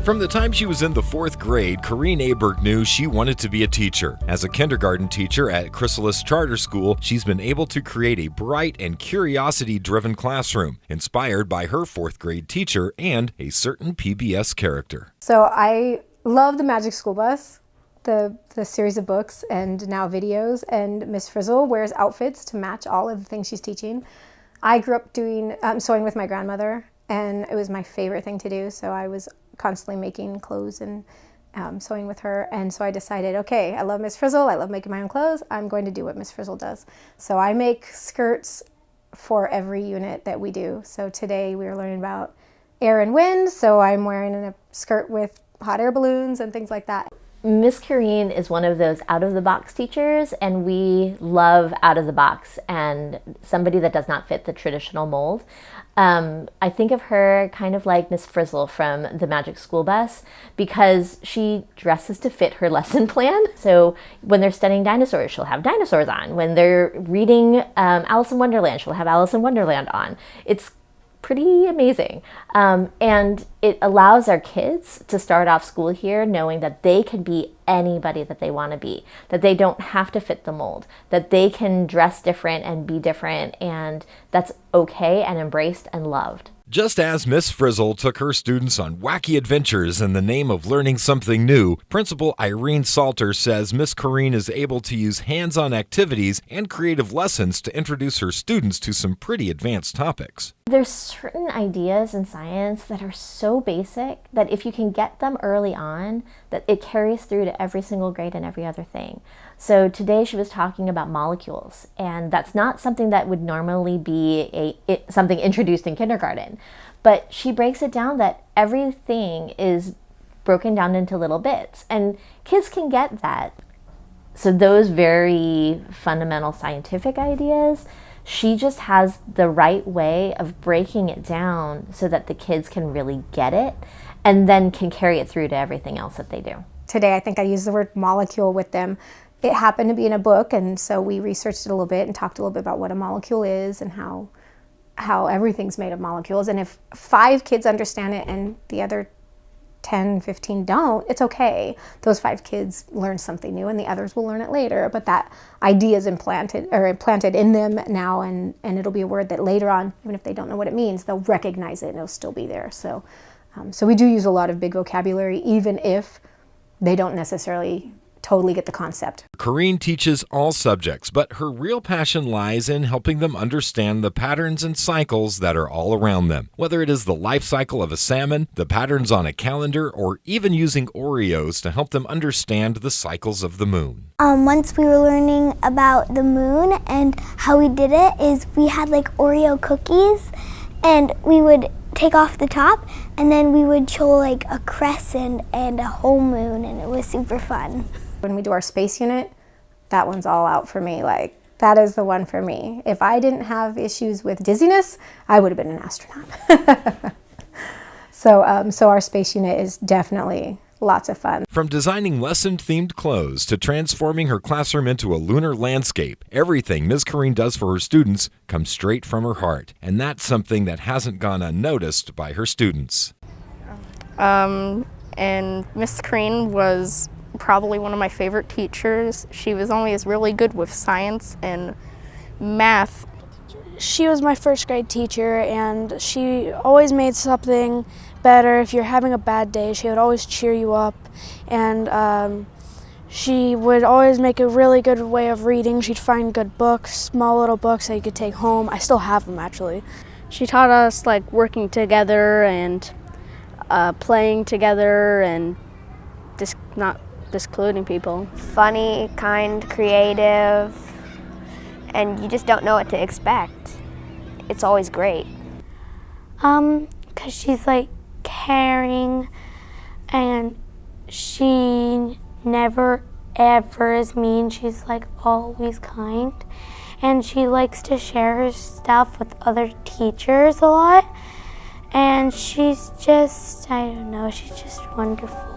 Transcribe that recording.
From the time she was in the 4th grade, Corinne Aberg knew she wanted to be a teacher. As a kindergarten teacher at Chrysalis Charter School, she's been able to create a bright and curiosity-driven classroom, inspired by her 4th grade teacher and a certain PBS character. So I love the Magic School Bus, the series of books and now videos, and Miss Frizzle wears outfits to match all of the things she's teaching. I grew up doing sewing with my grandmother, and it was my favorite thing to do, so I was constantly making clothes and sewing with her. And so I decided, okay, I love Miss Frizzle, I love making my own clothes, I'm going to do what Miss Frizzle does. So I make skirts for every unit that we do. So today we are learning about air and wind, so I'm wearing a skirt with hot air balloons and things like that. Miss Corinne is one of those out-of-the-box teachers, and we love out-of-the-box and somebody that does not fit the traditional mold. I think of her kind of like Miss Frizzle from the Magic School Bus because she dresses to fit her lesson plan. So when they're studying dinosaurs, she'll have dinosaurs on. When they're reading Alice in Wonderland, she'll have Alice in Wonderland on. It's pretty amazing. And it allows our kids to start off school here knowing that they can be anybody that they want to be, that they don't have to fit the mold, that they can dress different and be different, and that's okay and embraced and loved. Just as Miss Frizzle took her students on wacky adventures in the name of learning something new, Principal Irene Salter says Miss Corinne is able to use hands-on activities and creative lessons to introduce her students to some pretty advanced topics. There's certain ideas in science that are so basic that if you can get them early on, that it carries through to every single grade and every other thing. So today she was talking about molecules, and that's not something that would normally be something introduced in kindergarten. But she breaks it down that everything is broken down into little bits, and kids can get that. So those very fundamental scientific ideas, she just has the right way of breaking it down so that the kids can really get it and then can carry it through to everything else that they do. Today I think I used the word molecule with them. It happened to be in a book, and so we researched it a little bit and talked a little bit about what a molecule is and how everything's made of molecules. And if 5 kids understand it and the other 10, 15 don't, it's okay. Those 5 kids learn something new and the others will learn it later. But that idea is implanted in them now, and it'll be a word that later on, even if they don't know what it means, they'll recognize it and it'll still be there. So we do use a lot of big vocabulary, even if they don't necessarily totally get the concept. Corinne teaches all subjects, but her real passion lies in helping them understand the patterns and cycles that are all around them. Whether it is the life cycle of a salmon, the patterns on a calendar, or even using Oreos to help them understand the cycles of the moon. Once we were learning about the moon, and how we did it is we had like Oreo cookies, and we would take off the top, and then we would show like a crescent and a whole moon, and it was super fun. When we do our space unit, that one's all out for me. Like, that is the one for me. If I didn't have issues with dizziness, I would have been an astronaut. So our space unit is definitely lots of fun. From designing lesson-themed clothes to transforming her classroom into a lunar landscape, everything Ms. Corinne does for her students comes straight from her heart. And that's something that hasn't gone unnoticed by her students. And Miss Corinne was probably one of my favorite teachers. She was always really good with science and math. She was my 1st grade teacher, and she always made something better. If you're having a bad day, she would always cheer you up, and she would always make a really good way of reading. She'd find good books, small little books that you could take home. I still have them, actually. She taught us like working together and playing together and not discluding people. Funny, kind, creative, and you just don't know what to expect. It's always great. 'Cause she's like caring, and she never ever is mean. She's like always kind, and she likes to share her stuff with other teachers a lot, and she's just, I don't know, she's just wonderful.